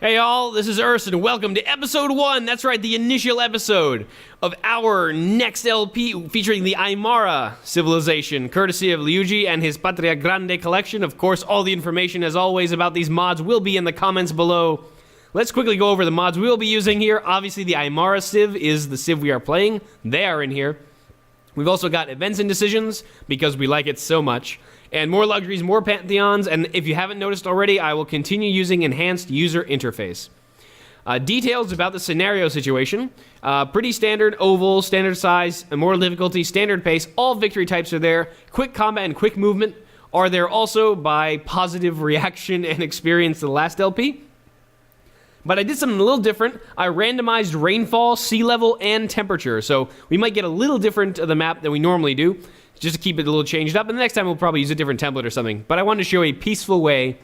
Hey y'all, this is Urs and welcome to episode 1, that's right, the initial episode of our next LP featuring the Aymara civilization, courtesy of Leugi and his Patria Grande collection. Of course, all the information as always about these mods will be in the comments below. Let's quickly go over the mods we'll be using here. Obviously the Aymara civ is the civ we are playing, they are in here. We've also got events and decisions because we like it so much. And more luxuries, more pantheons, and if you haven't noticed already, I will continue using enhanced user interface. Details about the scenario situation. Pretty standard, oval, standard size, and more difficulty, standard pace. All victory types are there. Quick combat and quick movement are there also by positive reaction and experience to the last LP. But I did something a little different. I randomized rainfall, sea level, and temperature. So we might get a little different of the map than we normally do, just to keep it a little changed up. And the next time we'll probably use a different template or something. But I wanted to show a peaceful way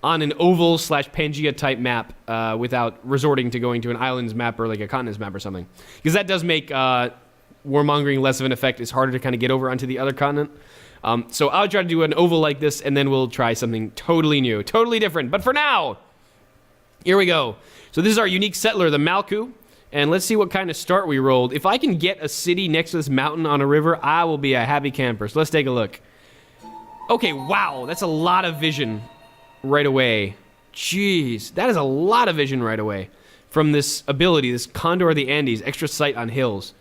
on an oval / Pangea type map without resorting to going to an islands map or like a continents map or something. Because that does make warmongering less of an effect. It's harder to kind of get over onto the other continent. So I'll try to do an oval like this, and then we'll try something totally new, totally different. But for now, here we go. So this is our unique settler, the Malku. And let's see what kind of start we rolled. If I can get a city next to this mountain on a river, I will be a happy camper. So let's take a look. Okay, wow, that's a lot of vision right away. Jeez, that is a lot of vision right away. From this ability, this Condor of the Andes, extra sight on hills.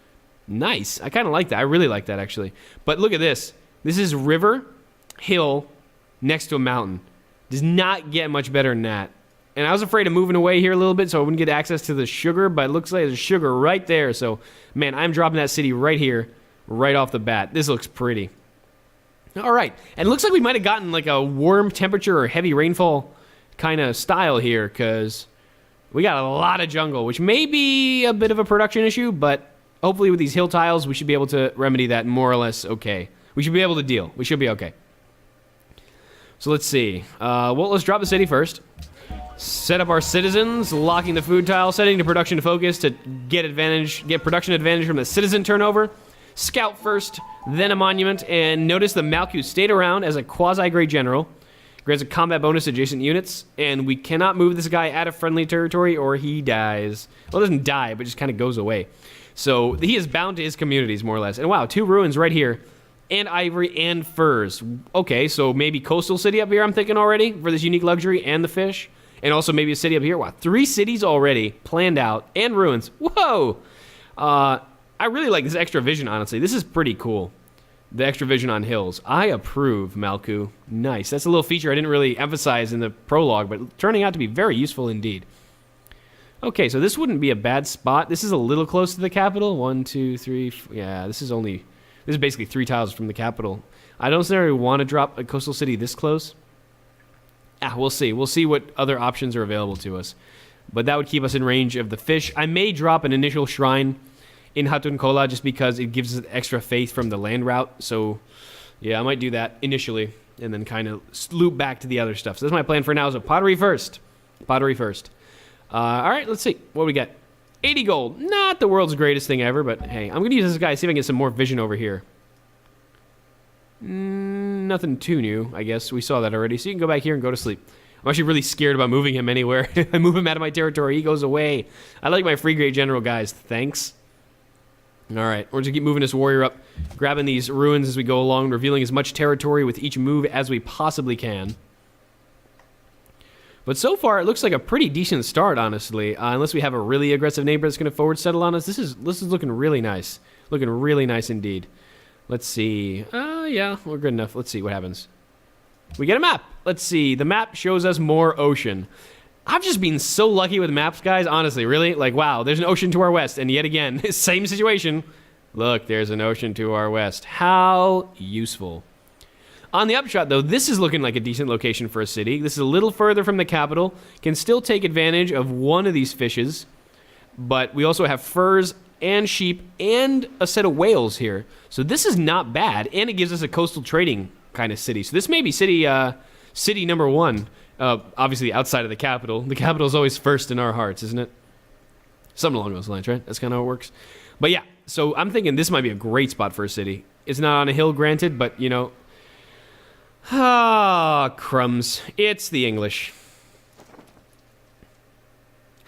Nice, I kind of like that. I really like that, actually. But look at this. This is river, hill, next to a mountain. Does not get much better than that. And I was afraid of moving away here a little bit so I wouldn't get access to the sugar, but it looks like there's sugar right there. So, man, I'm dropping that city right here, right off the bat. This looks pretty. All right. And it looks like we might have gotten like a warm temperature or heavy rainfall kind of style here because we got a lot of jungle, which may be a bit of a production issue, but hopefully with these hill tiles, we should be able to remedy that more or less okay. We should be able to deal. We should be okay. So let's see. Well, let's drop the city first. Set up our citizens, locking the food tile, setting the production to focus to get production advantage from the citizen turnover. Scout first, then a monument, and notice the Malku stayed around as a quasi-great general. Grants a combat bonus to adjacent units, and we cannot move this guy out of friendly territory or he dies. Well, doesn't die, but just kind of goes away. So he is bound to his communities, more or less. And wow, 2 ruins right here, and ivory and furs. Okay, so maybe coastal city up here, I'm thinking already, for this unique luxury and the fish. And also maybe a city up here. Wow, 3 cities already planned out and ruins. Whoa! I really like this extra vision, honestly. This is pretty cool. The extra vision on hills. I approve, Malku. Nice. That's a little feature I didn't really emphasize in the prologue, but turning out to be very useful indeed. Okay, so this wouldn't be a bad spot. This is a little close to the capital. 1, 2, 3, yeah, this is basically 3 tiles from the capital. I don't necessarily want to drop a coastal city this close. We'll see. We'll see what other options are available to us. But that would keep us in range of the fish. I may drop an initial shrine in Hatun Kola just because it gives us extra faith from the land route. So, yeah, I might do that initially and then kind of loop back to the other stuff. So that's my plan for now. So pottery first. Pottery first. All right, let's see. What do we got? 80 gold. Not the world's greatest thing ever, but hey, I'm going to use this guy, see if I can get some more vision over here. Nothing too new, I guess. We saw that already. So you can go back here and go to sleep. I'm actually really scared about moving him anywhere. I move him out of my territory, he goes away. I like my free grade general, guys. Thanks. All right, we're just keep moving this warrior up, grabbing these ruins as we go along, revealing as much territory with each move as we possibly can. But so far, it looks like a pretty decent start, honestly. Unless we have a really aggressive neighbor that's going to forward settle on us. This is looking really nice. Looking really nice indeed. Let's see. Yeah, we're good enough. Let's see what happens. We get a map. Let's see. The map shows us more ocean. I've just been so lucky with maps, guys. Honestly, really. Like, wow, there's an ocean to our west. And yet again, same situation. Look, there's an ocean to our west. How useful. On the upshot, though, this is looking like a decent location for a city. This is a little further from the capital. Can still take advantage of one of these fishes. But we also have furs and sheep and a set of whales here. So this is not bad, and it gives us a coastal trading kind of city. So this may be city number 1, obviously outside of the capital. The capital is always first in our hearts, isn't it? Something along those lines, right? That's kind of how it works. But yeah, so I'm thinking this might be a great spot for a city. It's not on a hill, granted, but, you know. Ah, crumbs. It's the English.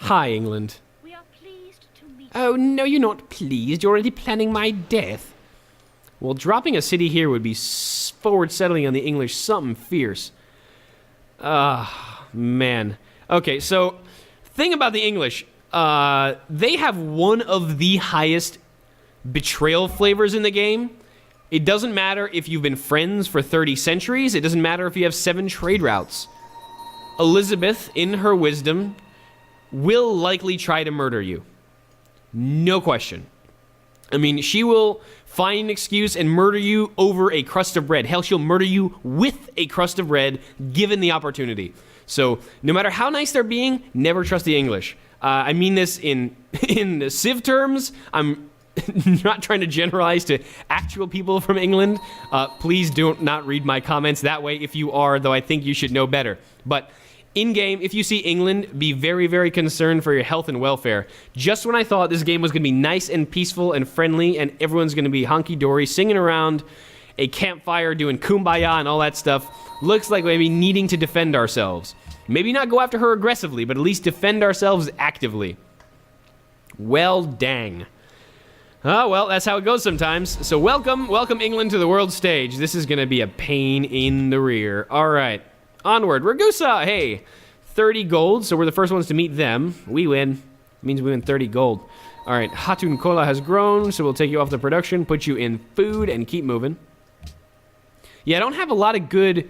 Hi, England. We are pleased to meet you. Oh, no, you're not pleased. You're already planning my death. Well, dropping a city here would be forward settling on the English something fierce. Ah, man. Okay, so, thing about the English, they have one of the highest betrayal flavors in the game. It doesn't matter if you've been friends for 30 centuries. It doesn't matter if you have 7 trade routes. Elizabeth, in her wisdom, will likely try to murder you. No question. I mean, she will find an excuse and murder you over a crust of bread. Hell, she'll murder you with a crust of bread, given the opportunity. So, no matter how nice they're being, never trust the English. I mean this in Civ terms. I'm not trying to generalize to actual people from England. Please do not read my comments that way if you are, though I think you should know better. But in-game, if you see England, be very, very concerned for your health and welfare. Just when I thought this game was going to be nice and peaceful and friendly and everyone's going to be honky-dory, singing around a campfire, doing kumbaya and all that stuff, looks like maybe needing to defend ourselves. Maybe not go after her aggressively, but at least defend ourselves actively. Well, dang. Oh, well, that's how it goes sometimes. So welcome England to the world stage. This is going to be a pain in the rear. All right, onward. Ragusa, hey, 30 gold, so we're the first ones to meet them. We win. It means we win 30 gold. All right, Hatun Kola has grown, so we'll take you off the production, put you in food, and keep moving. Yeah, I don't have a lot of good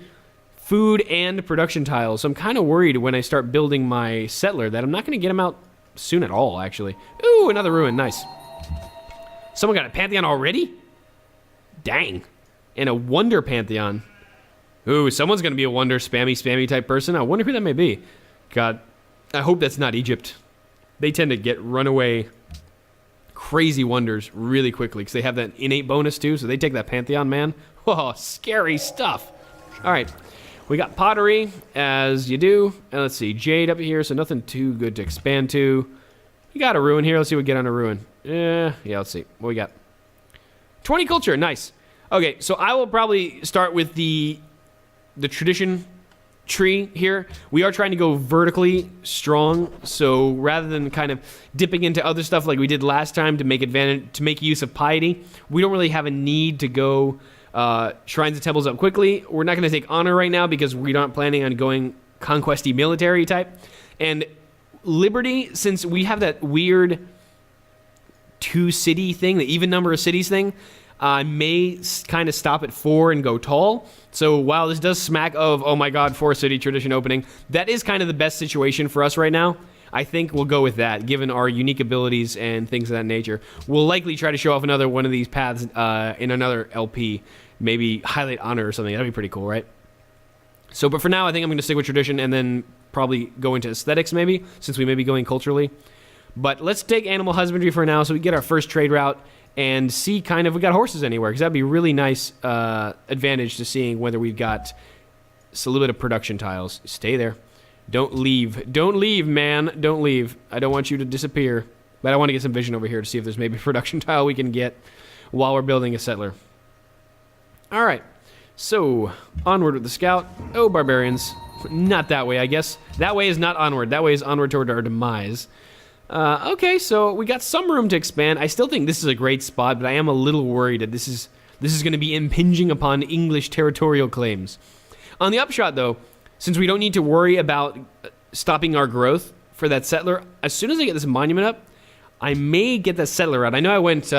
food and production tiles, so I'm kind of worried when I start building my settler that I'm not going to get them out soon at all, actually. Ooh, another ruin. Nice. Someone got a Pantheon already? Dang. And a Wonder Pantheon. Ooh, someone's going to be a Wonder spammy type person. I wonder who that may be. God, I hope that's not Egypt. They tend to get runaway crazy wonders really quickly because they have that innate bonus too, so they take that Pantheon, man. Oh, scary stuff. All right. We got pottery, as you do. And let's see, jade up here, so nothing too good to expand to. You got a ruin here. Let's see what we get on a ruin. Yeah, let's see. What we got? 20 culture. Nice. Okay, so I will probably start with the tradition tree here. We are trying to go vertically strong, so rather than kind of dipping into other stuff like we did last time to make use of piety, we don't really have a need to go shrines and temples up quickly. We're not going to take honor right now because we're not planning on going conquesty military type. And liberty, since we have that weird 2-city thing, the even number of cities thing, I may kind of stop at 4 and go tall. So while this does smack of, oh my god, 4-city tradition opening, that is kind of the best situation for us right now. I think we'll go with that, given our unique abilities and things of that nature. We'll likely try to show off another one of these paths in another LP. Maybe highlight honor or something. That'd be pretty cool, right? So, but for now, I think I'm going to stick with tradition and then probably go into aesthetics maybe, since we may be going culturally. But let's take animal husbandry for now so we get our first trade route and see kind of if we got horses anywhere, because that'd be a really nice advantage to seeing whether we've got a little bit of production tiles. Stay there. Don't leave. Don't leave, man. Don't leave. I don't want you to disappear. But I want to get some vision over here to see if there's maybe a production tile we can get while we're building a settler. All right. So, onward with the scout. Oh, barbarians. Not that way, I guess. That way is not onward. That way is onward toward our demise. Okay, so we got some room to expand. I still think this is a great spot, but I am a little worried that this is going to be impinging upon English territorial claims. On the upshot, though, since we don't need to worry about stopping our growth for that settler, as soon as I get this monument up, I may get that settler out. I know I went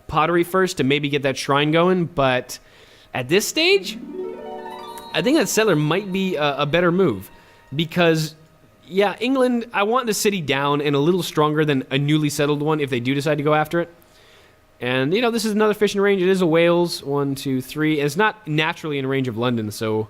pottery first to maybe get that shrine going, but at this stage, I think that settler might be a better move because, yeah, England, I want the city down and a little stronger than a newly settled one if they do decide to go after it. And, you know, this is another fishing range. It is a Wales, 1, 2, 3. And it's not naturally in range of London, so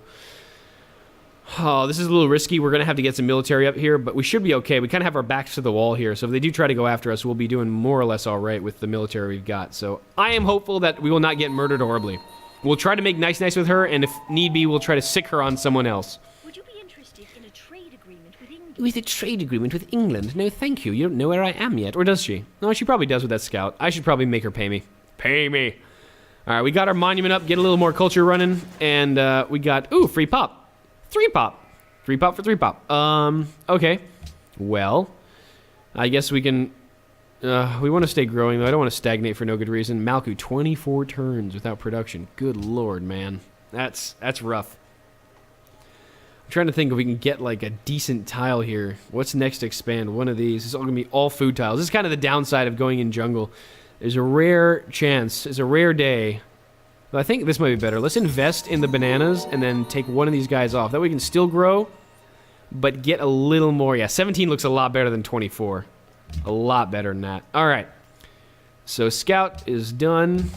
this is a little risky. We're going to have to get some military up here, but we should be okay. We kind of have our backs to the wall here, so if they do try to go after us, we'll be doing more or less all right with the military we've got. So I am hopeful that we will not get murdered horribly. We'll try to make nice with her, and if need be, we'll try to sick her on someone else. Would you be interested in a trade agreement with England? With a trade agreement with England? No, thank you. You don't know where I am yet. Or does she? No, she probably does with that scout. I should probably make her pay me. Pay me. All right, we got our monument up. Get a little more culture running. And we got, ooh, free pop. 3 pop. 3 pop for 3 pop. Okay. Well, I guess we can... we want to stay growing, though. I don't want to stagnate for no good reason. Malku, 24 turns without production. Good lord, man. That's rough. I'm trying to think if we can get, like, a decent tile here. What's next to expand? One of these. It's all going to be all food tiles. This is kind of the downside of going in jungle. There's a rare chance. There's a rare day. But I think this might be better. Let's invest in the bananas and then take one of these guys off. That way we can still grow, but get a little more. Yeah, 17 looks a lot better than 24. A lot better than that. All right. So scout is done.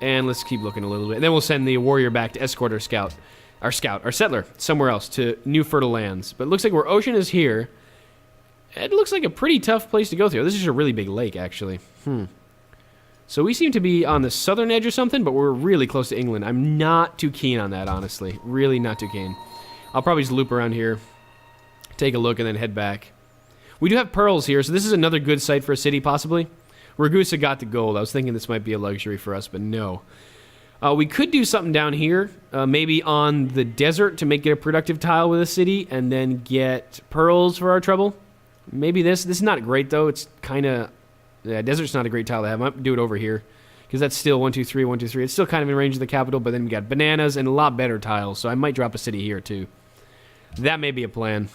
And let's keep looking a little bit. And then we'll send the warrior back to escort our settler, somewhere else to new fertile lands. But it looks like where ocean is here, it looks like a pretty tough place to go through. This is a really big lake, actually. So we seem to be on the southern edge or something, but we're really close to England. I'm not too keen on that, honestly. Really not too keen. I'll probably just loop around here, take a look, and then head back. We do have pearls here, so this is another good site for a city, possibly. Ragusa got the gold. I was thinking this might be a luxury for us, but no. We could do something down here, maybe on the desert to make it a productive tile with a city, and then get pearls for our trouble. Maybe this. This is not great, though. It's kind of... Yeah, desert's not a great tile to have. I might do it over here, because that's still 1, 2, 3, 1, 2, 3. It's still kind of in range of the capital, but then we got bananas and a lot better tiles, so I might drop a city here, too. That may be a plan.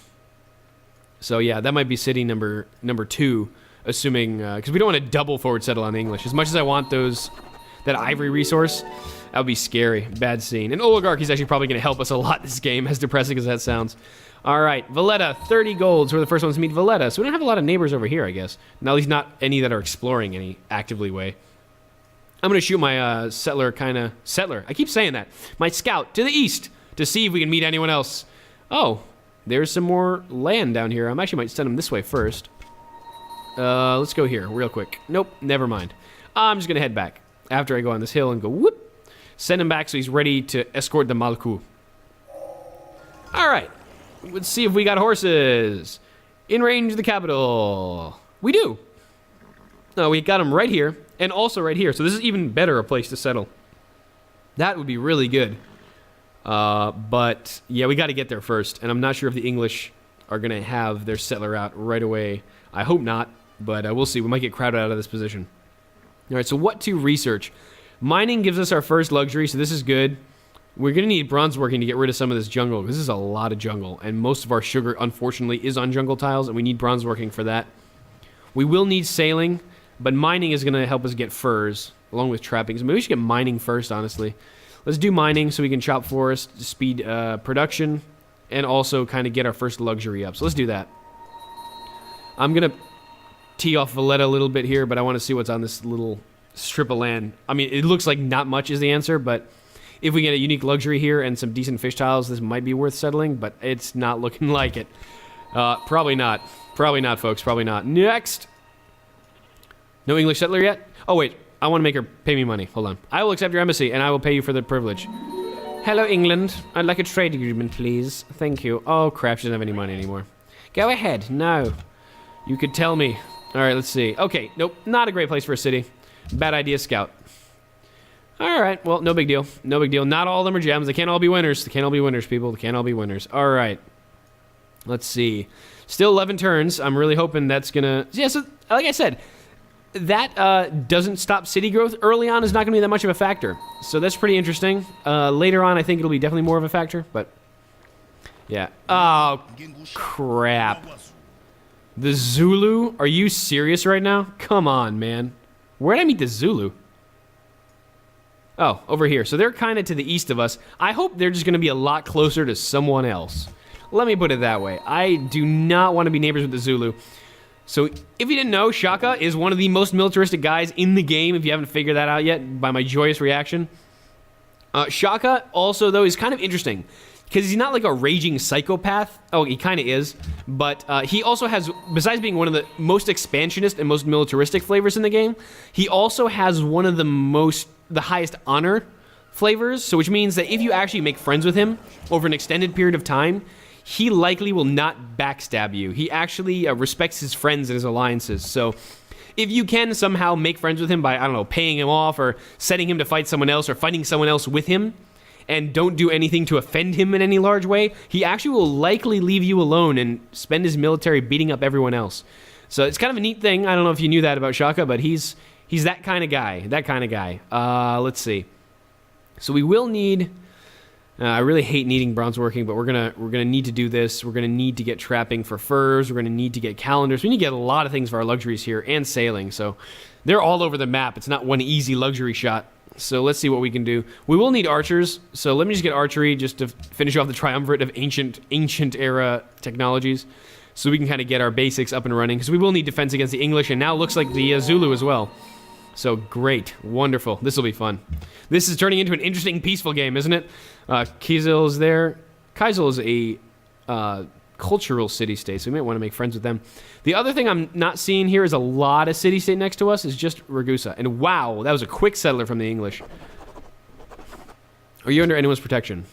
So, yeah, that might be city number 2, assuming... Because we don't want to double forward settle on English. As much as I want that ivory resource, that would be scary. Bad scene. And Oligarchy is actually probably going to help us a lot this game, as depressing as that sounds. All right, Valletta, 30 golds. We're the first ones to meet Valletta, so we don't have a lot of neighbors over here, I guess. At least not any that are exploring any actively way. I'm going to shoot my settler. I keep saying that. My scout to the east to see if we can meet anyone else. Oh, there's some more land down here. I actually might send him this way first. Let's go here real quick. Nope, never mind. I'm just going to head back after I go on this hill and go whoop. Send him back so he's ready to escort the Malku. All right. Let's see if we got horses. In range of the capital. We do. No, we got them right here and also right here. So this is even better a place to settle. That would be really good. But yeah, we got to get there first. And I'm not sure if the English are going to have their settler out right away. I hope not, but we'll see. We might get crowded out of this position. All right, so what to research? Mining gives us our first luxury, so this is good. We're going to need bronze working to get rid of some of this jungle. This is a lot of jungle, and most of our sugar, unfortunately, is on jungle tiles, and we need bronze working for that. We will need sailing, but mining is going to help us get furs, along with trappings. Maybe we should get mining first, honestly. Let's do mining so we can chop forest, speed production, and also kind of get our first luxury up. So let's do that. I'm going to tee off Valletta a little bit here, but I want to see what's on this little strip of land. I mean, it looks like not much is the answer, but... If we get a unique luxury here and some decent fish tiles, this might be worth settling, but it's not looking like it. Probably not. Probably not, folks. Probably not. Next. No English settler yet? Oh, wait. I want to make her pay me money. Hold on. I will accept your embassy, and I will pay you for the privilege. Hello, England. I'd like a trade agreement, please. Thank you. Oh, crap. She doesn't have any money anymore. Go ahead. No. You could tell me. All right, let's see. Okay. Nope. Not a great place for a city. Bad idea, scout. All right, well, no big deal. No big deal. Not all of them are gems. They can't all be winners. They can't all be winners, people. They can't all be winners. All right. Let's see. Still 11 turns. I'm really hoping that's going to... Yeah, so like I said, that doesn't stop city growth. Early on is not going to be that much of a factor. So that's pretty interesting. Later on, I think it'll be definitely more of a factor, but... Yeah. Oh, crap. The Zulu? Are you serious right now? Come on, man. Where did I meet the Zulu? Oh, over here. So they're kind of to the east of us. I hope they're just going to be a lot closer to someone else. Let me put it that way. I do not want to be neighbors with the Zulu. So if you didn't know, Shaka is one of the most militaristic guys in the game, if you haven't figured that out yet by my joyous reaction. Shaka also, though, is kind of interesting. Because he's not like a raging psychopath. Oh, he kind of is. But he also has, besides being one of the most expansionist and most militaristic flavors in the game, he also has one of the highest honor flavors. So which means that if you actually make friends with him over an extended period of time, he likely will not backstab you. He actually respects his friends and his alliances. So if you can somehow make friends with him by, I don't know, paying him off or setting him to fight someone else or fighting someone else with him, and don't do anything to offend him in any large way, he actually will likely leave you alone and spend his military beating up everyone else. So it's kind of a neat thing. I don't know if you knew that about Shaka, but he's that kind of guy. Let's see. So we will need. I really hate needing bronze working, but we're gonna need to do this. We're gonna need to get trapping for furs. We're gonna need to get calendars. We need to get a lot of things for our luxuries here and sailing. So they're all over the map. It's not one easy luxury shot. So let's see what we can do. We will need archers. So let me just get archery just to finish off the triumvirate of ancient era technologies, so we can kind of get our basics up and running. Because we will need defense against the English, and now it looks like the Zulu as well. So great, wonderful. This will be fun. This is turning into an interesting, peaceful game, isn't it? Kizil is there. Kizil is a cultural city-state, so we might want to make friends with them. The other thing I'm not seeing here is a lot of city-state next to us is just Ragusa. And wow, that was a quick settler from the English. Are you under anyone's protection?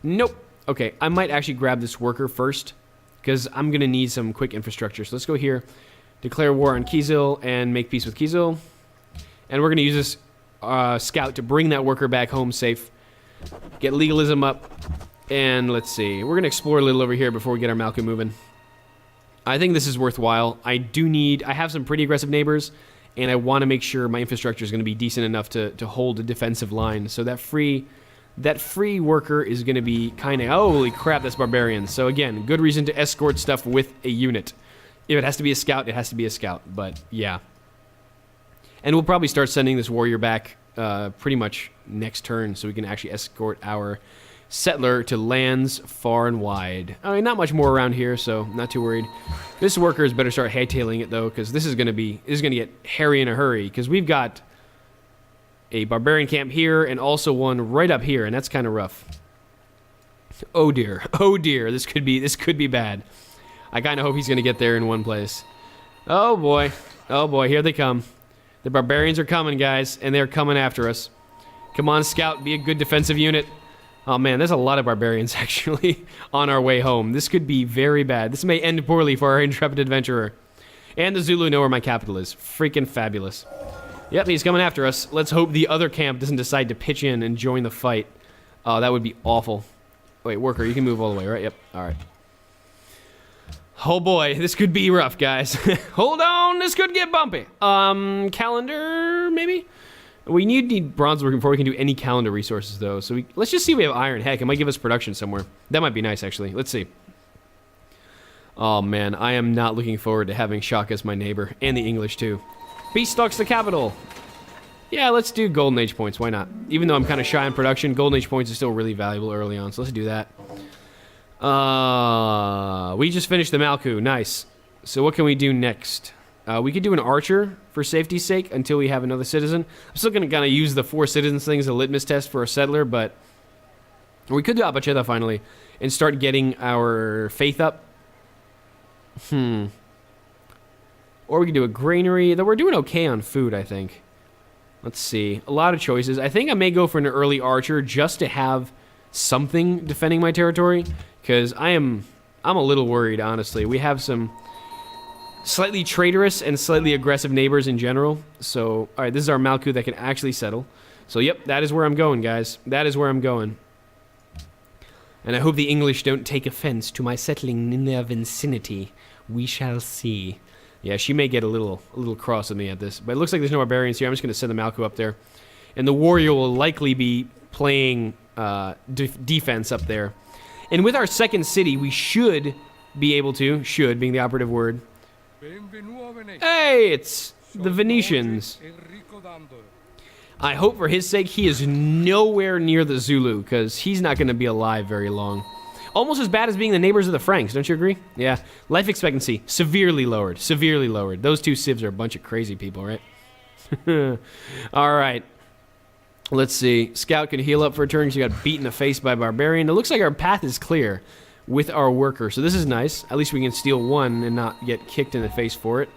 Nope. Okay, I might actually grab this worker first, because I'm going to need some quick infrastructure. So let's go here. Declare war on Kizil and make peace with Kizil. And we're going to use this scout to bring that worker back home safe. Get legalism up. And let's see. We're going to explore a little over here before we get our Malku moving. I think this is worthwhile. I have some pretty aggressive neighbors, and I want to make sure my infrastructure is going to be decent enough to hold a defensive line. So that free worker is going to be kind of... Holy crap, that's barbarians. So again, good reason to escort stuff with a unit. If it has to be a scout, it has to be a scout. But yeah. And we'll probably start sending this warrior back pretty much next turn, so we can actually escort our settler to lands far and wide. I mean, not much more around here, so not too worried. This worker is better start hightailing it though, because this is gonna get hairy in a hurry. Because we've got a barbarian camp here and also one right up here, and that's kind of rough. Oh dear, this could be bad. I kind of hope he's gonna get there in one place. Oh boy, here they come. The barbarians are coming, guys, and they're coming after us. Come on, scout, be a good defensive unit. Oh man, there's a lot of barbarians actually on our way home. This could be very bad. This may end poorly for our intrepid adventurer. And the Zulu know where my capital is. Freaking fabulous. Yep, he's coming after us. Let's hope the other camp doesn't decide to pitch in and join the fight. Oh, that would be awful. Wait, worker, you can move all the way, right? Yep, alright. Oh boy, this could be rough, guys. Hold on, this could get bumpy. Calendar, maybe? We need bronze working before we can do any calendar resources, though. So let's just see if we have iron. Heck, it might give us production somewhere. That might be nice, actually. Let's see. Oh, man. I am not looking forward to having Shaka as my neighbor. And the English, too. Beast stalks the capital. Yeah, let's do Golden Age points. Why not? Even though I'm kind of shy on production, Golden Age points are still really valuable early on. So let's do that. We just finished the Malku. Nice. So what can we do next? We could do an archer for safety's sake until we have another citizen. I'm still going to kind of use the 4 citizens thing as a litmus test for a settler, but we could do Apacheta finally and start getting our faith up. Or we could do a granary, though we're doing okay on food, I think. Let's see. A lot of choices. I think I may go for an early archer just to have something defending my territory, because I'm a little worried, honestly. We have some slightly traitorous and slightly aggressive neighbors in general. So, alright, this is our Malku that can actually settle. So, yep, that is where I'm going, guys. That is where I'm going. And I hope the English don't take offense to my settling in their vicinity. We shall see. Yeah, she may get a little cross with me at this. But it looks like there's no barbarians here. I'm just going to send the Malku up there. And the warrior will likely be playing defense up there. And with our second city, we should be able to, should being the operative word. Hey, it's the Venetians. I hope for his sake he is nowhere near the Zulu, because he's not going to be alive very long. Almost as bad as being the neighbors of the Franks, don't you agree? Yeah. Life expectancy, severely lowered. Severely lowered. Those two civs are a bunch of crazy people, right? Alright. Let's see. Scout can heal up for a turn because you got beat in the face by a barbarian. It looks like our path is clear with our worker, so this is nice. At least we can steal one and not get kicked in the face for it.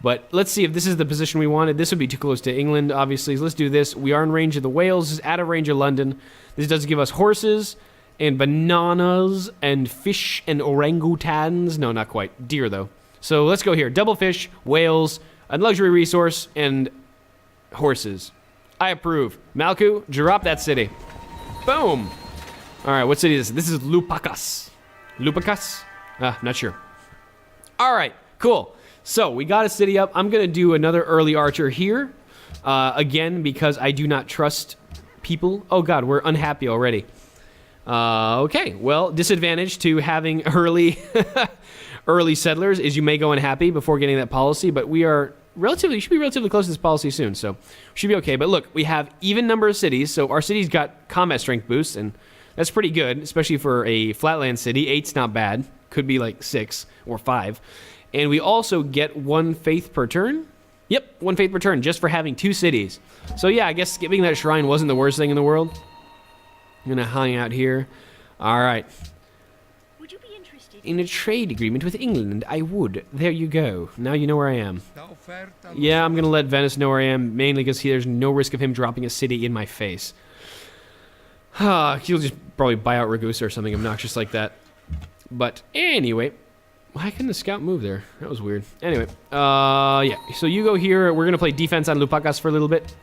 But let's see if this is the position we wanted. This would be too close to England, obviously. So let's do this. We are in range of the Wales. This is out of range of London. This does give us horses and bananas and fish and orangutans. No, not quite. Deer, though. So let's go here. Double fish, Wales, a luxury resource, and horses. I approve. Malku, drop that city. Boom. All right, what city is this? This is Lupakas. Lupakas? Not sure. All right, Cool. So we got a city up. I'm going to do another early archer here. Again, because I do not trust people. Oh, God, we're unhappy already. Okay, well, disadvantage to having early early settlers is you may go unhappy before getting that policy, but we are should be relatively close to this policy soon, so should be okay. But look, we have even number of cities, so our city's got combat strength boosts, and that's pretty good, especially for a flatland city. 8's not bad. Could be like 6 or 5. And we also get 1 faith per turn. Yep, 1 faith per turn, just for having 2 cities. So yeah, I guess skipping that shrine wasn't the worst thing in the world. I'm gonna hang out here. All right. Would you be interested In a trade agreement with England, I would. There you go. Now you know where I am. Yeah, I'm gonna let Venice know where I am, mainly because there's no risk of him dropping a city in my face. He'll just probably buy out Ragusa or something obnoxious like that. But anyway, why couldn't the scout move there? That was weird. Anyway, yeah. So you go here. We're gonna play defense on Lupakas for a little bit.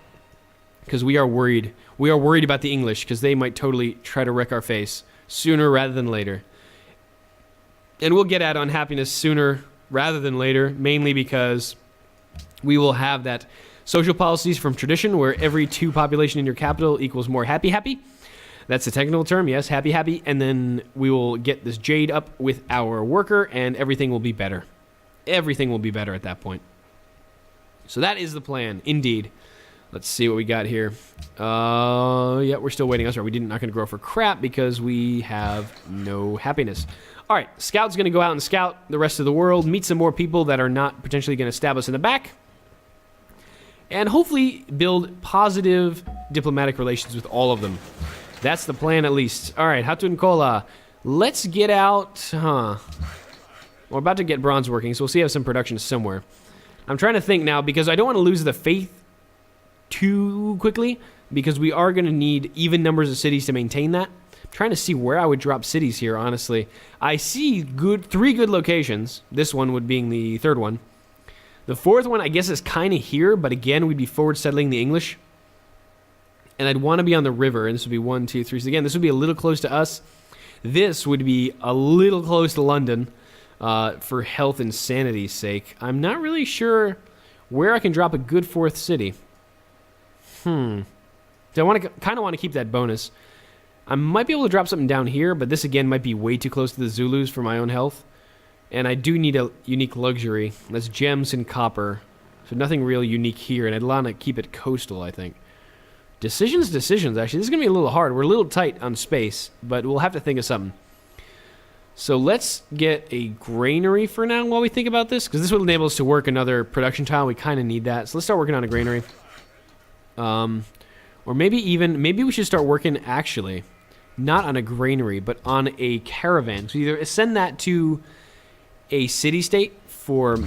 Because we are worried. We are worried about the English, because they might totally try to wreck our face sooner rather than later. And we'll get at unhappiness sooner rather than later, mainly because we will have that social policies from tradition, where every 2 population in your capital equals more happy. That's the technical term, yes, happy. And then we will get this jade up with our worker, and everything will be better. Everything will be better at that point. So that is the plan, indeed. Let's see what we got here. Yeah, we're still waiting. That's right. We're not going to grow for crap because we have no happiness. All right, Scout's going to go out and scout the rest of the world, meet some more people that are not potentially going to stab us in the back, and hopefully build positive diplomatic relations with all of them. That's the plan, at least. All right, Hatun Kola. Let's get out. We're about to get bronze working, so we'll see if some production somewhere. I'm trying to think now because I don't want to lose the faith too quickly, because we are going to need even numbers of cities to maintain that. I'm trying to see where I would drop cities here, honestly. I see 3 good locations. This one would being the 3rd one. The 4th one, I guess, is kind of here, but again, we'd be forward settling the English. And I'd want to be on the river, and this would be 1, 2, 3. So again, this would be a little close to us. This would be a little close to London for health and sanity's sake. I'm not really sure where I can drop a good 4th city. So I kind of want to keep that bonus. I might be able to drop something down here, but this again might be way too close to the Zulus for my own health. And I do need a unique luxury. That's gems and copper. So nothing real unique here, and I'd want to keep it coastal, I think. Decisions, actually. This is going to be a little hard. We're a little tight on space, but we'll have to think of something. So let's get a granary for now while we think about this, because this will enable us to work another production tile. We kind of need that. So let's start working on a granary. Or maybe we should start working, actually, not on a granary, but on a caravan. So either send that to a city-state for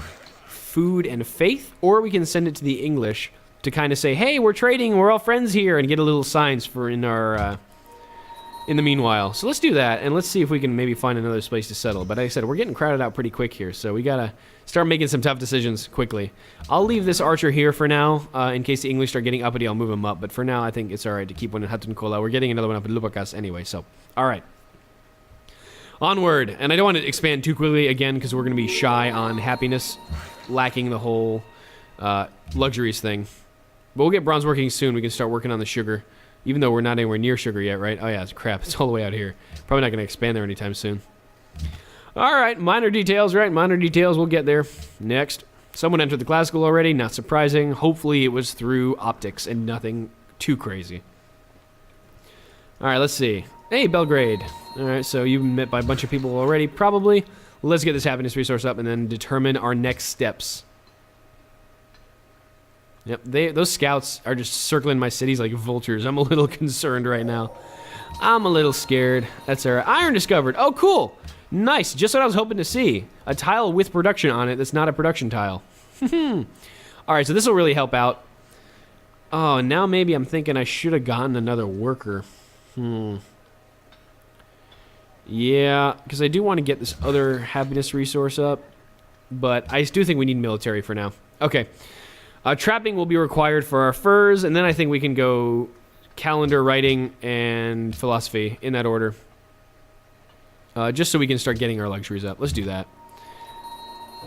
food and faith, or we can send it to the English to kind of say, hey, we're trading, we're all friends here, and get a little signs for in our, in the meanwhile. So let's do that, and let's see if we can maybe find another place to settle. But like I said, we're getting crowded out pretty quick here, so we gotta start making some tough decisions quickly. I'll leave this archer here for now, in case the English start getting uppity. I'll move them up, but for now, I think it's all right to keep one in Hatun Kola. We're getting another one up in Lupakas anyway, so all right. Onward, and I don't want to expand too quickly again because we're going to be shy on happiness, lacking the whole luxuries thing. But we'll get bronze working soon. We can start working on the sugar, even though we're not anywhere near sugar yet, right? Oh yeah, it's crap. It's all the way out here. Probably not going to expand there anytime soon. All right, minor details, right? Minor details. We'll get there. Next, someone entered the classical already. Not surprising. Hopefully, it was through optics and nothing too crazy. All right, let's see. Hey, Belgrade. All right, so you've been met by a bunch of people already, probably. Let's get this happiness resource up and then determine our next steps. Yep, those scouts are just circling my cities like vultures. I'm a little concerned right now. I'm a little scared. That's all right. Iron discovered. Oh, cool. Nice. Just what I was hoping to see. A tile with production on it that's not a production tile. All right, so this will really help out. Oh, now maybe I'm thinking I should have gotten another worker. Yeah, because I do want to get this other happiness resource up, but I do think we need military for now. Okay. Trapping will be required for our furs, and then I think we can go calendar, writing, and philosophy in that order. Just so we can start getting our luxuries up. Let's do that.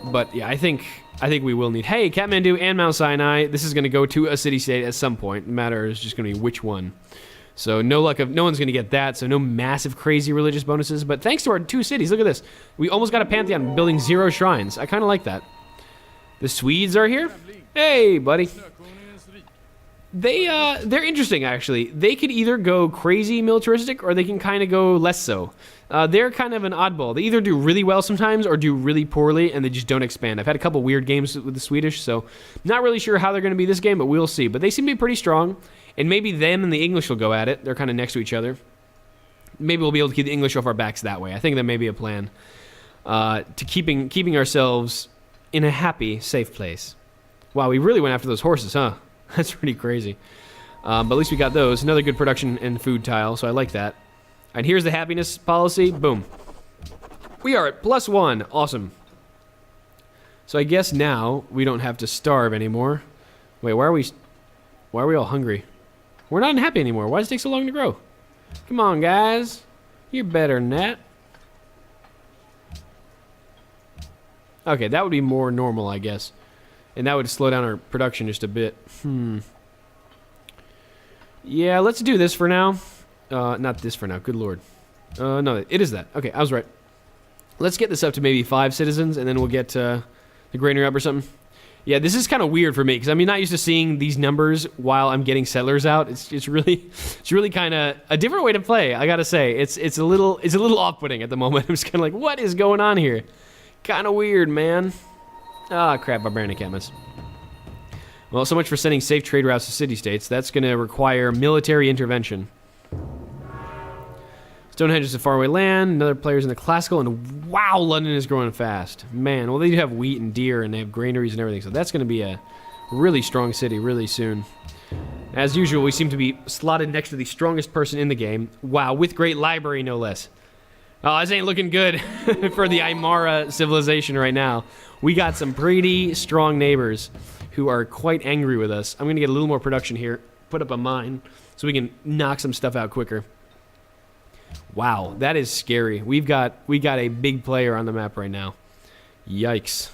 But yeah, I think we will need. Hey, Kathmandu and Mount Sinai. This is going to go to a city-state at some point. The matter is just going to be which one. So no one's going to get that. So no massive, crazy religious bonuses. But thanks to our 2 cities, look at this. We almost got a pantheon building 0 shrines. I kind of like that. The Swedes are here. Hey, buddy. They're interesting, actually. They could either go crazy militaristic or they can kind of go less so. They're kind of an oddball. They either do really well sometimes or do really poorly, and they just don't expand. I've had a couple weird games with the Swedish, so not really sure how they're going to be this game, but we'll see. But they seem to be pretty strong, and maybe them and the English will go at it. They're kind of next to each other. Maybe we'll be able to keep the English off our backs that way. I think that may be a plan to keeping ourselves in a happy, safe place. Wow, we really went after those horses, huh? That's pretty crazy. But at least we got those. Another good production and food tile, so I like that. And here's the happiness policy. Boom. We are at +1. Awesome. So I guess now we don't have to starve anymore. Wait, why are we all hungry? We're not unhappy anymore. Why does it take so long to grow? Come on, guys. You're better than that. Okay, that would be more normal, I guess. And that would slow down our production just a bit. Yeah, let's do this for now. Not this for now. Good lord. No, it is that. Okay, I was right. Let's get this up to maybe 5 citizens, and then we'll get the granary up or something. Yeah, this is kind of weird for me because I'm not used to seeing these numbers while I'm getting settlers out. It's really kind of a different way to play. I gotta say, it's a little off-putting at the moment. I'm just kind of like, what is going on here? Kind of weird, man. Ah, crap, barbarian encampments. Well, so much for sending safe trade routes to city-states. That's going to require military intervention. Stonehenge is a faraway land. Another player's in the classical, and wow, London is growing fast. Man, well, they do have wheat and deer, and they have granaries and everything, so that's going to be a really strong city really soon. As usual, we seem to be slotted next to the strongest person in the game. Wow, with great library, no less. Oh, this ain't looking good for the Aymara civilization right now. We got some pretty strong neighbors who are quite angry with us. I'm going to get a little more production here, put up a mine, so we can knock some stuff out quicker. Wow, that is scary. We got a big player on the map right now. Yikes.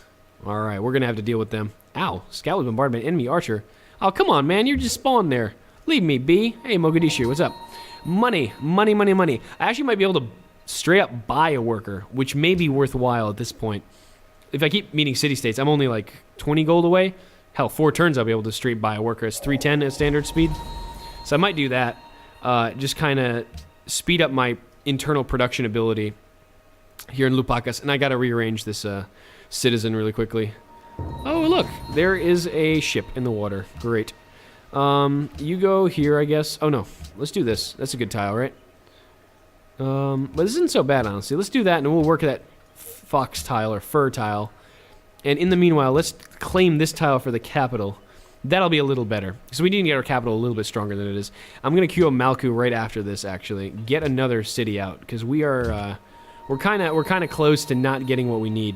All right, we're going to have to deal with them. Ow, scout was bombarded by an enemy archer. Oh, come on, man, you're just spawned there. Leave me be. Hey, Mogadishu, what's up? Money, money, money, money. I actually might be able to straight up buy a worker, which may be worthwhile at this point. If I keep meeting city-states, I'm only like 20 gold away. Hell, 4 turns I'll be able to straight buy a worker. It's 310 at standard speed. So I might do that. Just kind of speed up my internal production ability here in Lupakas. And I got to rearrange this citizen really quickly. Oh, look. There is a ship in the water. Great. You go here, I guess. Oh, no. Let's do this. That's a good tile, right? But this isn't so bad, honestly. Let's do that, and we'll work that fox tile or fur tile. And in the meanwhile, let's claim this tile for the capital. That'll be a little better, because we need to get our capital a little bit stronger than it is. I'm going to queue a Malku right after this, actually. Get another city out, because we're kind of close to not getting what we need.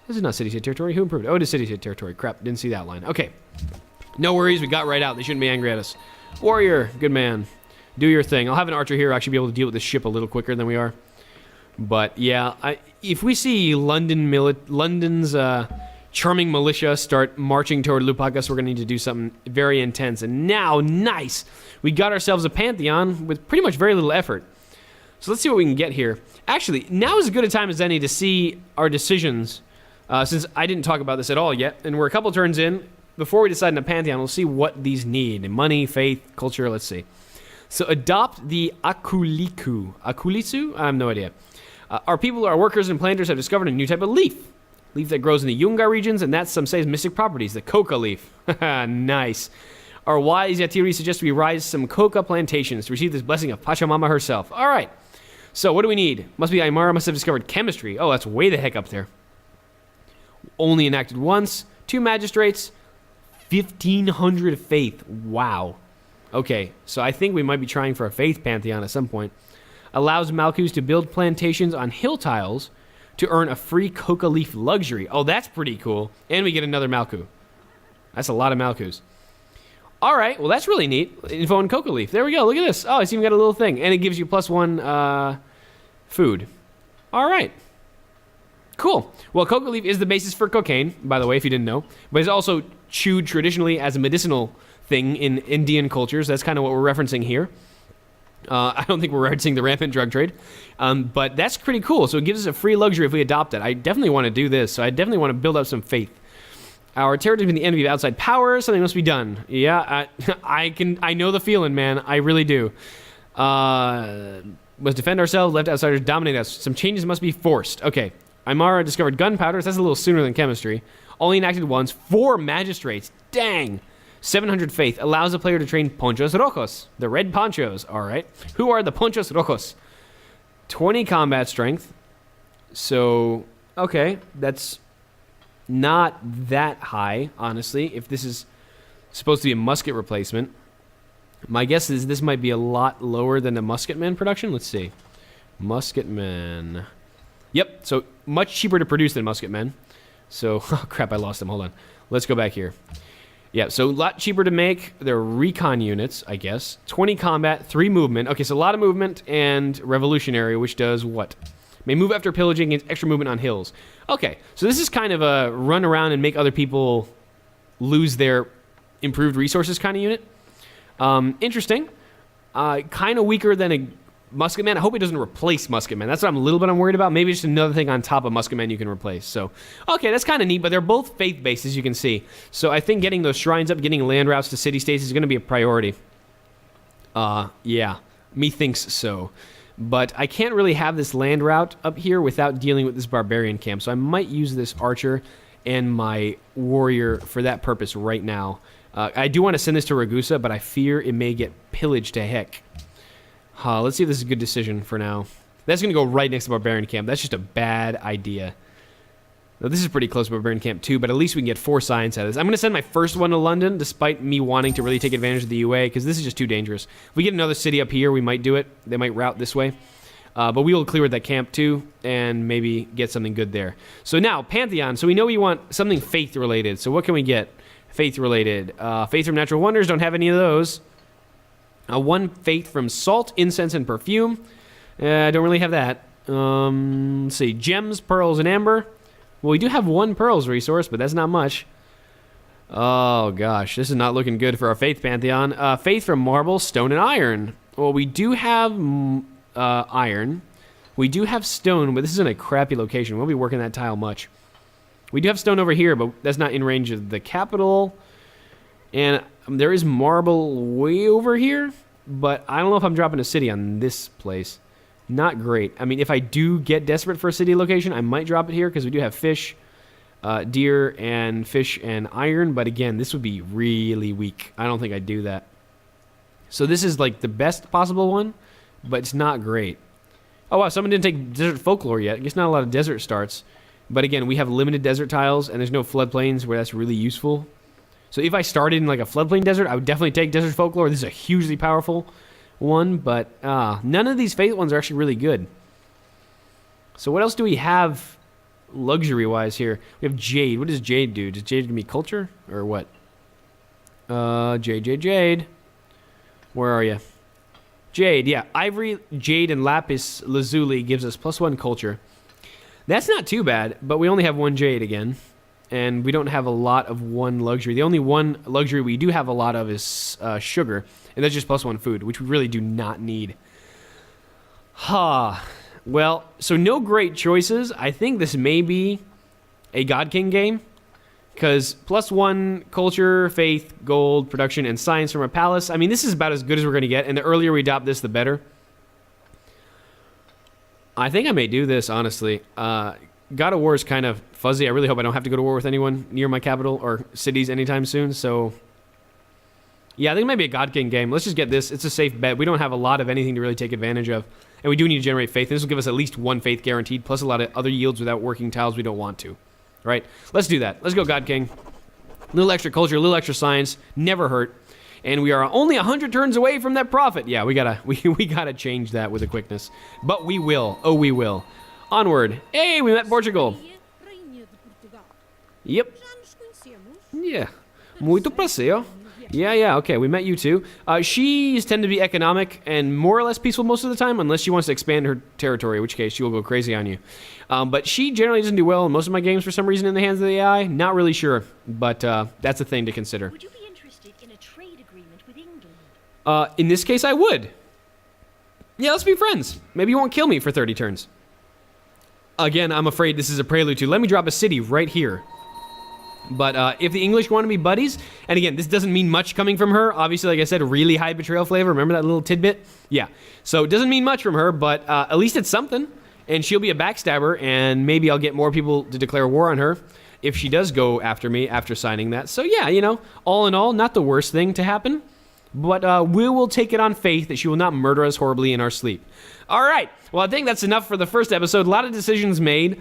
This is not city-state territory. Who improved? Oh, it is city-state territory. Crap, didn't see that line. Okay. No worries, we got right out. They shouldn't be angry at us. Warrior, good man. Do your thing. I'll have an archer here actually be able to deal with this ship a little quicker than we are. But yeah, if we see London's charming militia start marching toward Lupakas, we're going to need to do something very intense. And now, nice! We got ourselves a pantheon with pretty much very little effort. So let's see what we can get here. Actually, now is as good a time as any to see our decisions, since I didn't talk about this at all yet, and we're a couple turns in. Before we decide on a pantheon, we'll see what these need. Money, faith, culture, let's see. So adopt the Akuliku. Akulisu? I have no idea. Our people, our workers and planters have discovered a new type of leaf. Leaf that grows in the Yunga regions, and that's some say mystic properties, the coca leaf. Nice. Our wise Yatiri suggests we rise some coca plantations to receive this blessing of Pachamama herself. All right. So what do we need? Must be Aymara must have discovered chemistry. Oh, that's way the heck up there. Only enacted once. 2 magistrates. 1,500 faith. Wow. Okay, so I think we might be trying for a faith pantheon at some point. Allows Malkus to build plantations on hill tiles to earn a free coca leaf luxury. Oh, that's pretty cool. And we get another Malku. That's a lot of Malkus. All right, well, that's really neat. Info on coca leaf. There we go. Look at this. Oh, it's even got a little thing. And it gives you +1 food. All right. Cool. Well, coca leaf is the basis for cocaine, by the way, if you didn't know. But it's also chewed traditionally as a medicinal thing in Indian cultures. That's kind of what we're referencing here. I don't think we're referencing the rampant drug trade. But that's pretty cool. So it gives us a free luxury if we adopt it. I definitely want to do this. So I definitely want to build up some faith. Our territory has been the enemy of outside power. Something must be done. Yeah, I know the feeling, man. I really do. Must defend ourselves. Let outsiders dominate us. Some changes must be forced. Okay. Aymara discovered gunpowder. That's a little sooner than chemistry. Only enacted once. 4 magistrates. Dang. 700 faith. Allows the player to train ponchos rojos. The red ponchos. All right. Who are the ponchos rojos? 20 combat strength. So, okay. That's not that high, honestly. If this is supposed to be a musket replacement. My guess is this might be a lot lower than the musketman production. Let's see. Musketman. Yep, so much cheaper to produce than musketmen. So, oh crap, I lost them. Hold on. Let's go back here. Yeah, so a lot cheaper to make. They're recon units, I guess. 20 combat, 3 movement. Okay, so a lot of movement and revolutionary, which does what? May move after pillaging, gains extra movement on hills. Okay, so this is kind of a run around and make other people lose their improved resources kind of unit. Interesting. Kind of weaker than a musketman. I hope it doesn't replace musketman. That's what I'm I'm worried about. Maybe just another thing on top of musketman you can replace. So, okay, that's kind of neat, but they're both faith-based, as you can see. So I think getting those shrines up, getting land routes to city-states is going to be a priority. Yeah, methinks so. But I can't really have this land route up here without dealing with this barbarian camp. So I might use this archer and my warrior for that purpose right now. I do want to send this to Ragusa, but I fear it may get pillaged to heck. Let's see if this is a good decision for now. That's going to go right next to Barbarian Camp. That's just a bad idea. Now, this is pretty close to Barbarian Camp too, but at least we can get 4 science out of this. I'm going to send my first one to London, despite me wanting to really take advantage of the UA, because this is just too dangerous. If we get another city up here, we might do it. They might route this way. But we will clear that camp too, and maybe get something good there. So now, Pantheon. So we know we want something faith-related. So what can we get? Faith-related. Faith from Natural Wonders. Don't have any of those. 1 faith from salt, incense, and perfume. I don't really have that. Let's see. Gems, pearls, and amber. Well, we do have 1 pearls resource, but that's not much. Oh, gosh. This is not looking good for our faith pantheon. Faith from marble, stone, and iron. Well, we do have iron. We do have stone, but this is in a crappy location. We won't be working that tile much. We do have stone over here, but that's not in range of the capital. And there is marble way over here, but I don't know if I'm dropping a city on this place. Not great. I mean, if I do get desperate for a city location, I might drop it here because we do have fish, deer, and fish and iron. But again, this would be really weak. I don't think I'd do that. So this is like the best possible one, but it's not great. Oh, wow, someone didn't take desert folklore yet. I guess not a lot of desert starts. But again, we have limited desert tiles, and there's no floodplains where that's really useful. So if I started in like a floodplain desert, I would definitely take Desert Folklore. This is a hugely powerful one, but none of these faith ones are actually really good. So what else do we have luxury-wise here? We have Jade. What does Jade do? Does Jade give me culture or what? Jade. Where are you? Jade, yeah. Ivory, Jade, and Lapis Lazuli gives us +1 culture. That's not too bad, but we only have 1 Jade again. And we don't have a lot of 1 luxury. The only 1 luxury we do have a lot of is sugar. And that's just +1 food, which we really do not need. Well, so no great choices. I think this may be a God King game. Because +1 culture, faith, gold, production, and science from a palace. I mean, this is about as good as we're going to get. And the earlier we adopt this, the better. I think I may do this, honestly. God of War is kind of fuzzy. I really hope I don't have to go to war with anyone near my capital or cities anytime soon. So, yeah, I think it might be a God King game. Let's just get this. It's a safe bet. We don't have a lot of anything to really take advantage of. And we do need to generate faith. And this will give us at least 1 faith guaranteed, plus a lot of other yields without working tiles we don't want to. Right? Let's do that. Let's go God King. A little extra culture, a little extra science. Never hurt. And we are only 100 turns away from that profit. Yeah, we gotta change that with a quickness. But we will. Oh, we will. Onward. Hey, we met Portugal. Yep. Yeah. Muito prazer. Yeah, okay, we met you too. She's tend to be economic and more or less peaceful most of the time, unless she wants to expand her territory, in which case she will go crazy on you. But she generally doesn't do well in most of my games for some reason in the hands of the AI. Not really sure, but that's a thing to consider. Would you be interested in a trade agreement with England? In this case, I would. Yeah, let's be friends. Maybe you won't kill me for 30 turns. Again, I'm afraid this is a prelude to, let me drop a city right here. But if the English want to be buddies, and again, this doesn't mean much coming from her. Obviously, like I said, really high betrayal flavor. Remember that little tidbit? Yeah. So it doesn't mean much from her, but at least it's something. And she'll be a backstabber, and maybe I'll get more people to declare war on her if she does go after me after signing that. So yeah, all in all, not the worst thing to happen. But we will take it on faith that she will not murder us horribly in our sleep. All right. Well, I think that's enough for the first episode. A lot of decisions made.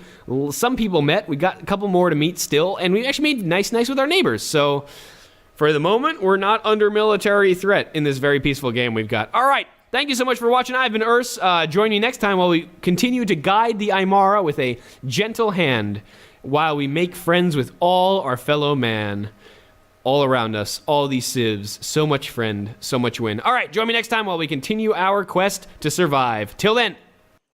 Some people met. We got a couple more to meet still. And we actually made nice with our neighbors. So for the moment, we're not under military threat in this very peaceful game we've got. All right. Thank you so much for watching. I've been Urs. Join me next time while we continue to guide the Aymara with a gentle hand while we make friends with all our fellow man. All around us, all these civs, so much friend, so much win. All right, join me next time while we continue our quest to survive. Till then.